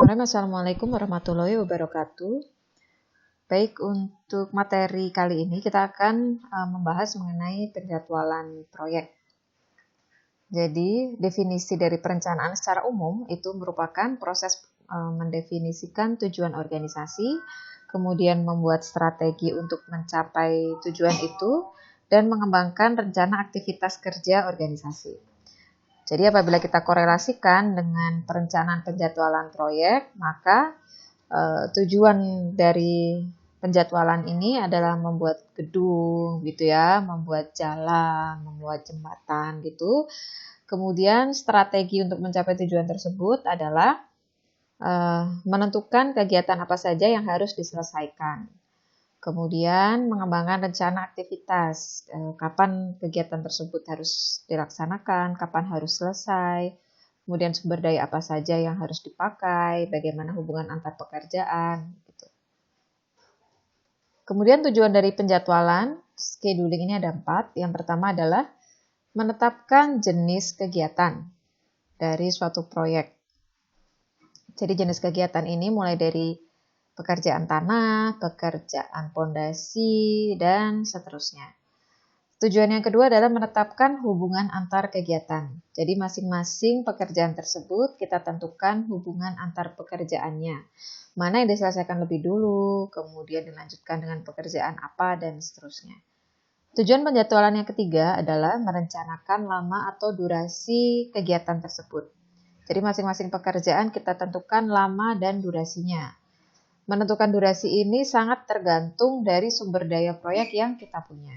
Bismillahirrahmanirrahim. Assalamualaikum warahmatullahi wabarakatuh. Baik, untuk materi kali ini kita akan membahas mengenai penjadwalan proyek. Jadi, definisi dari perencanaan secara umum itu merupakan proses mendefinisikan tujuan organisasi, kemudian membuat strategi untuk mencapai tujuan itu, dan mengembangkan rencana aktivitas kerja organisasi. Jadi apabila kita korelasikan dengan perencanaan penjadwalan proyek, maka tujuan dari penjadwalan ini adalah membuat gedung gitu ya, membuat jalan, membuat jembatan gitu. Kemudian strategi untuk mencapai tujuan tersebut adalah menentukan kegiatan apa saja yang harus diselesaikan. Kemudian mengembangkan rencana aktivitas, kapan kegiatan tersebut harus dilaksanakan, kapan harus selesai, kemudian sumber daya apa saja yang harus dipakai, bagaimana hubungan antar pekerjaan. Gitu. Kemudian tujuan dari penjadwalan, scheduling ini ada 4. Yang pertama adalah menetapkan jenis kegiatan dari suatu proyek. Jadi jenis kegiatan ini mulai dari pekerjaan tanah, pekerjaan pondasi, dan seterusnya. Tujuan yang kedua adalah menetapkan hubungan antar kegiatan. Jadi masing-masing pekerjaan tersebut kita tentukan hubungan antar pekerjaannya. Mana yang diselesaikan lebih dulu, kemudian dilanjutkan dengan pekerjaan apa, dan seterusnya. Tujuan penjadwalan yang ketiga adalah merencanakan lama atau durasi kegiatan tersebut. Jadi masing-masing pekerjaan kita tentukan lama dan durasinya. Menentukan durasi ini sangat tergantung dari sumber daya proyek yang kita punya.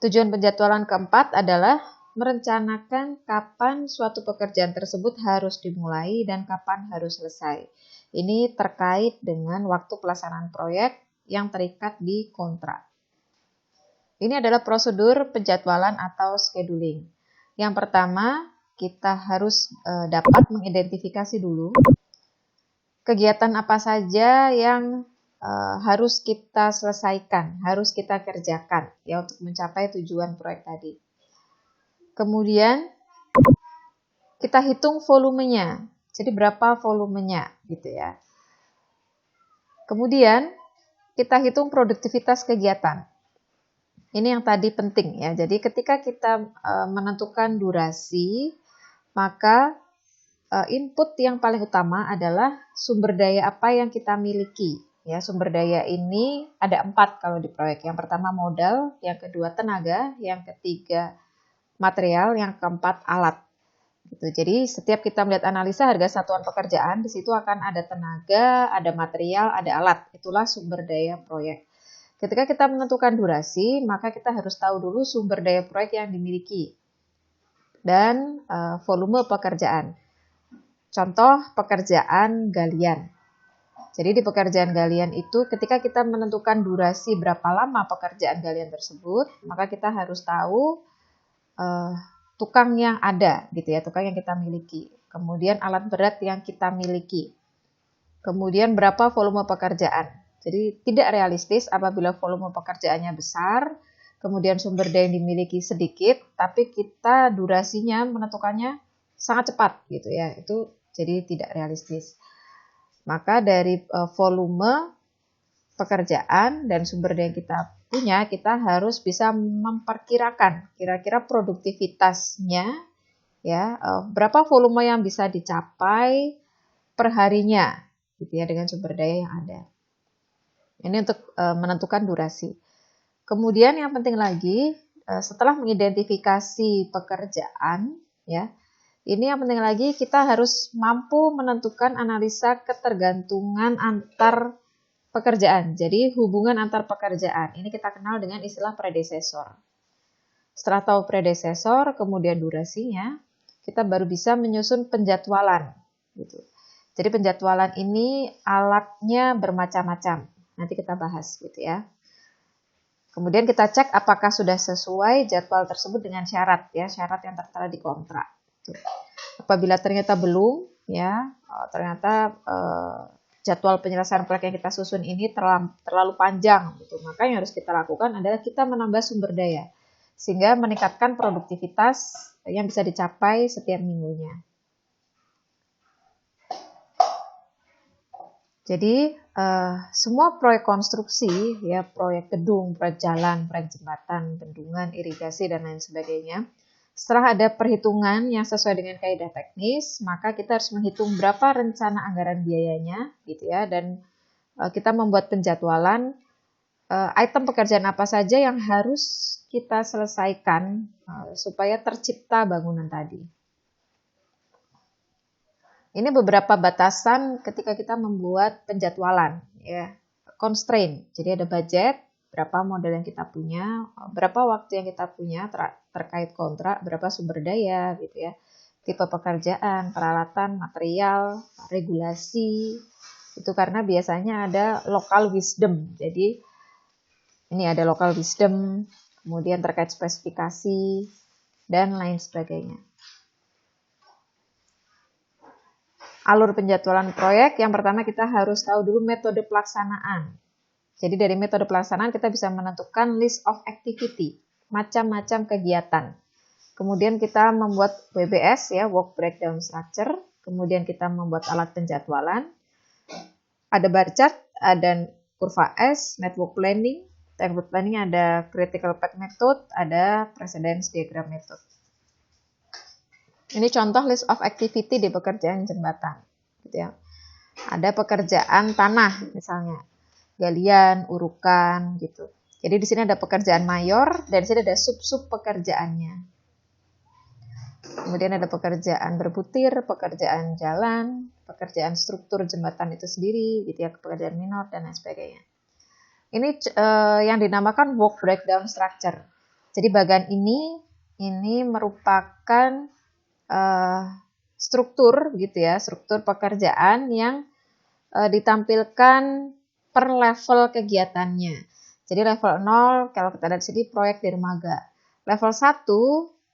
Tujuan penjadwalan keempat adalah merencanakan kapan suatu pekerjaan tersebut harus dimulai dan kapan harus selesai. Ini terkait dengan waktu pelaksanaan proyek yang terikat di kontrak. Ini adalah prosedur penjadwalan atau scheduling. Yang pertama, kita harus dapat mengidentifikasi dulu kegiatan apa saja yang harus kita selesaikan, harus kita kerjakan ya untuk mencapai tujuan proyek tadi. Kemudian kita hitung volumenya. Jadi berapa volumenya gitu ya. Kemudian kita hitung produktivitas kegiatan. Ini yang tadi penting ya. Jadi ketika kita menentukan durasi, maka input yang paling utama adalah sumber daya apa yang kita miliki. Ya, sumber daya ini ada 4 kalau di proyek. Yang pertama modal, yang kedua tenaga, yang ketiga material, yang keempat alat. Gitu. Jadi setiap kita melihat analisa harga satuan pekerjaan, di situ akan ada tenaga, ada material, ada alat. Itulah sumber daya proyek. Ketika kita menentukan durasi, maka kita harus tahu dulu sumber daya proyek yang dimiliki dan volume pekerjaan. Contoh pekerjaan galian. Jadi di pekerjaan galian itu ketika kita menentukan durasi berapa lama pekerjaan galian tersebut, maka kita harus tahu tukang yang ada gitu ya, tukang yang kita miliki. Kemudian alat berat yang kita miliki. Kemudian berapa volume pekerjaan. Jadi tidak realistis apabila volume pekerjaannya besar, kemudian sumber daya yang dimiliki sedikit, tapi kita durasinya menentukannya sangat cepat gitu ya. Itu jadi tidak realistis. Maka dari volume pekerjaan dan sumber daya yang kita punya, kita harus bisa memperkirakan kira-kira produktivitasnya ya, berapa volume yang bisa dicapai per harinya gitu ya dengan sumber daya yang ada. Ini untuk menentukan durasi. Kemudian yang penting lagi setelah mengidentifikasi pekerjaan ya, ini yang penting lagi kita harus mampu menentukan analisa ketergantungan antar pekerjaan. Jadi hubungan antar pekerjaan. Ini kita kenal dengan istilah predesesor. Setelah tahu predesesor, kemudian durasinya, kita baru bisa menyusun penjadwalan. Gitu. Jadi penjadwalan ini alatnya bermacam-macam. Nanti kita bahas gitu ya. Kemudian kita cek apakah sudah sesuai jadwal tersebut dengan syarat ya, syarat yang tertera di kontrak. Apabila ternyata belum, ya ternyata jadwal penyelesaian proyek yang kita susun ini terlalu panjang, gitu. Maka yang harus kita lakukan adalah kita menambah sumber daya, sehingga meningkatkan produktivitas yang bisa dicapai setiap minggunya. Jadi semua proyek konstruksi, ya proyek gedung, proyek jalan, proyek jembatan, bendungan, irigasi dan lain sebagainya. Setelah ada perhitungan yang sesuai dengan kaidah teknis, maka kita harus menghitung berapa rencana anggaran biayanya, gitu ya. Dan kita membuat penjadwalan item pekerjaan apa saja yang harus kita selesaikan supaya tercipta bangunan tadi. Ini beberapa batasan ketika kita membuat penjadwalan, ya. Constraint. Jadi ada budget, berapa modal yang kita punya, berapa waktu yang kita punya terkait kontrak, berapa sumber daya, gitu ya. Tipe pekerjaan, peralatan, material, regulasi. Itu karena biasanya ada local wisdom. Jadi ini ada local wisdom, kemudian terkait spesifikasi, dan lain sebagainya. Alur penjadwalan proyek, yang pertama kita harus tahu dulu metode pelaksanaan. Jadi dari metode pelaksanaan kita bisa menentukan list of activity, macam-macam kegiatan. Kemudian kita membuat WBS, ya, Work Breakdown Structure. Kemudian kita membuat alat penjadwalan. Ada bar chart, ada kurva S, network planning. Network planning ada critical path method, ada precedence diagram method. Ini contoh list of activity di pekerjaan jembatan, gitu ya. Ada pekerjaan tanah misalnya, galian, urukan, gitu. Jadi di sini ada pekerjaan mayor dan di sini ada sub-sub pekerjaannya. Kemudian ada pekerjaan berbutir, pekerjaan jalan, pekerjaan struktur jembatan itu sendiri, gitu ya, pekerjaan minor dan lain sebagainya. Ini yang dinamakan work breakdown structure. Jadi bagian ini merupakan struktur, gitu ya, struktur pekerjaan yang ditampilkan per level kegiatannya. Jadi level 0, kalau kita lihat sini proyek dermaga. Level 1,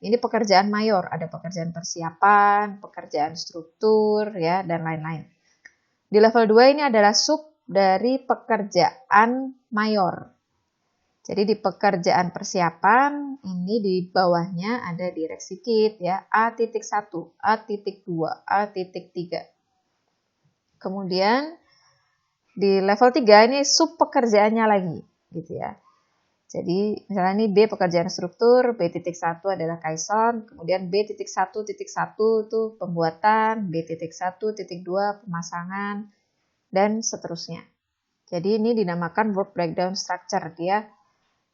ini pekerjaan mayor, ada pekerjaan persiapan, pekerjaan struktur, ya, dan lain-lain. Di level 2 ini adalah sub dari pekerjaan mayor. Jadi di pekerjaan persiapan, ini di bawahnya ada direksi kit, ya, A.1, A.2, A.3. Kemudian di level 3 ini sub pekerjaannya lagi, gitu ya. Jadi misalnya ini B pekerjaan struktur, B.1 adalah caisson, kemudian B.1.1 itu pembuatan, B.1.2 pemasangan, dan seterusnya. Jadi ini dinamakan work breakdown structure, dia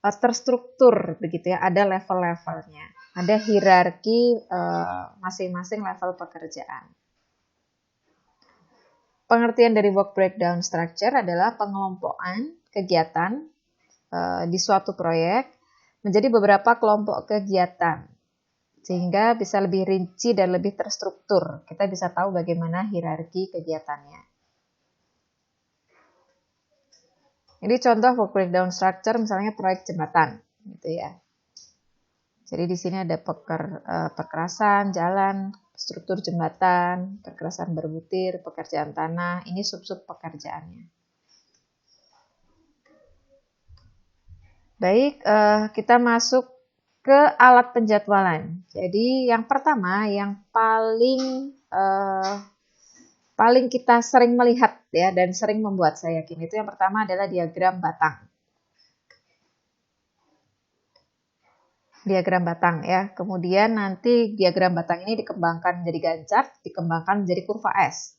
terstruktur begitu ya, ada level-levelnya, ada hierarki masing-masing level pekerjaan. Pengertian dari work breakdown structure adalah pengelompokan kegiatan di suatu proyek menjadi beberapa kelompok kegiatan sehingga bisa lebih rinci dan lebih terstruktur. Kita bisa tahu bagaimana hierarki kegiatannya. Ini contoh work breakdown structure, misalnya proyek jembatan, gitu ya. Jadi di sini ada perkerasan jalan, struktur jembatan, perkerasan berbutir, pekerjaan tanah. Ini sub-sub pekerjaannya. Baik, kita masuk ke alat penjadwalan. Jadi yang pertama, yang paling kita sering melihat, ya, dan sering membuat saya yakin itu yang pertama adalah diagram batang. Diagram batang, ya. Kemudian nanti diagram batang ini dikembangkan menjadi gancar, dikembangkan menjadi kurva S.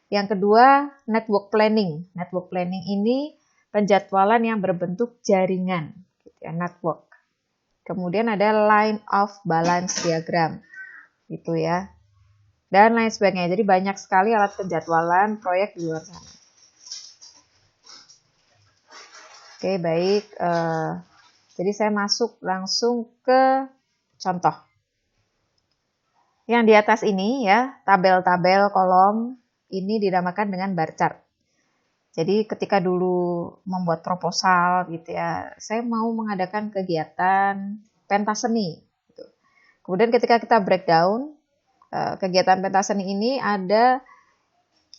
Yang kedua, network planning. Network planning ini penjadwalan yang berbentuk jaringan, gitu ya, network. Kemudian ada line of balance diagram, gitu ya. Dan lain sebagainya. Jadi banyak sekali alat penjadwalan proyek di luar sana. Oke, baik. Jadi saya masuk langsung ke contoh. Yang di atas ini, ya, tabel-tabel kolom ini dinamakan dengan bar chart. Jadi ketika dulu membuat proposal, gitu ya, saya mau mengadakan kegiatan pentas seni. Gitu. Kemudian ketika kita breakdown, kegiatan pentas seni ini ada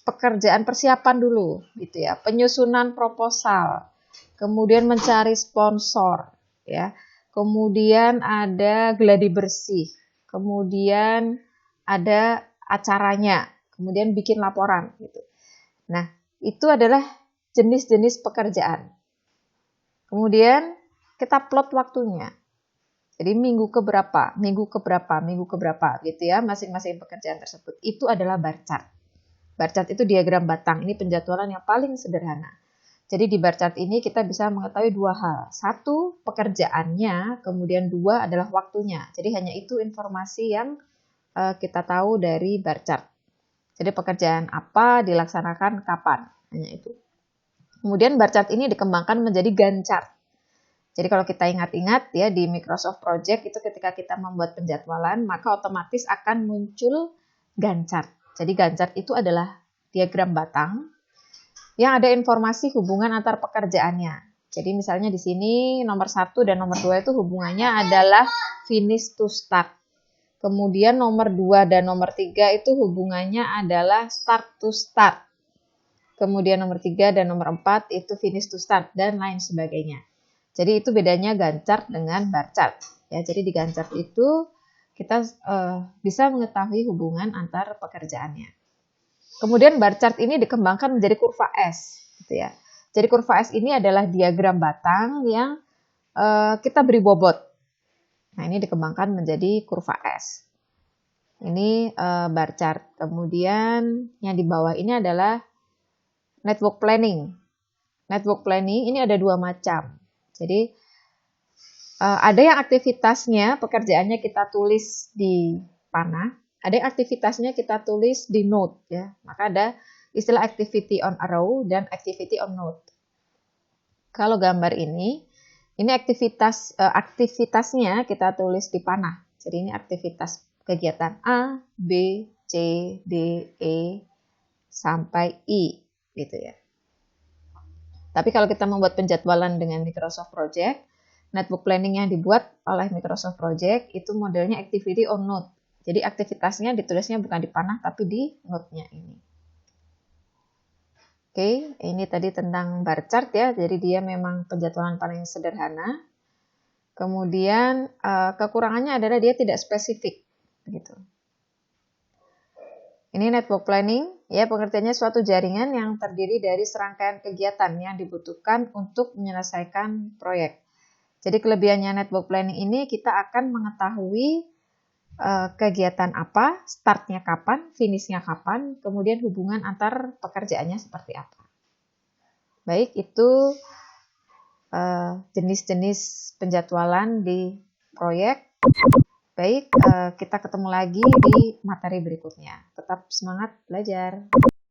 pekerjaan persiapan dulu, gitu ya, penyusunan proposal, kemudian mencari sponsor, ya, kemudian ada gladi bersih, kemudian ada acaranya, kemudian bikin laporan, gitu. Nah, itu adalah jenis-jenis pekerjaan. Kemudian kita plot waktunya. Jadi minggu keberapa gitu ya, masing-masing pekerjaan tersebut. Itu adalah bar chart. Bar chart itu diagram batang, ini penjadwalan yang paling sederhana. Jadi di bar chart ini kita bisa mengetahui dua hal. Satu, pekerjaannya, kemudian dua adalah waktunya. Jadi hanya itu informasi yang kita tahu dari bar chart. Jadi pekerjaan apa dilaksanakan kapan, hanya itu. Kemudian bar chart ini dikembangkan menjadi Gantt chart. Jadi kalau kita ingat-ingat ya di Microsoft Project itu ketika kita membuat penjadwalan maka otomatis akan muncul Gantt chart. Jadi Gantt chart itu adalah diagram batang yang ada informasi hubungan antar pekerjaannya. Jadi misalnya di sini nomor 1 dan nomor 2 itu hubungannya adalah finish to start. Kemudian nomor 2 dan nomor 3 itu hubungannya adalah start to start. Kemudian nomor 3 dan nomor 4 itu finish to start dan lain sebagainya. Jadi itu bedanya Gantt chart dengan bar chart. Ya, jadi di Gantt chart itu kita bisa mengetahui hubungan antar pekerjaannya. Kemudian bar chart ini dikembangkan menjadi kurva S, gitu ya. Jadi kurva S ini adalah diagram batang yang kita beri bobot. Nah, ini dikembangkan menjadi kurva S. Ini bar chart. Kemudian yang di bawah ini adalah network planning. Network planning ini ada dua macam. Jadi ada yang aktivitasnya, pekerjaannya kita tulis di panah, ada yang aktivitasnya kita tulis di note ya. Maka ada istilah activity on arrow dan activity on note. Kalau gambar ini aktivitasnya kita tulis di panah. Jadi ini aktivitas kegiatan A, B, C, D, E sampai I gitu ya. Tapi kalau kita membuat penjadwalan dengan Microsoft Project, network planning yang dibuat oleh Microsoft Project itu modelnya activity on note. Jadi aktivitasnya ditulisnya bukan di panah tapi di note-nya ini. Oke, ini tadi tentang bar chart ya. Jadi dia memang penjadwalan paling sederhana. Kemudian kekurangannya adalah dia tidak spesifik gitu. Ini network planning, ya pengertiannya suatu jaringan yang terdiri dari serangkaian kegiatan yang dibutuhkan untuk menyelesaikan proyek. Jadi kelebihannya network planning ini kita akan mengetahui kegiatan apa, startnya kapan, finishnya kapan, kemudian hubungan antar pekerjaannya seperti apa. Baik, itu jenis-jenis penjadwalan di proyek. Baik, kita ketemu lagi di materi berikutnya. Tetap semangat belajar.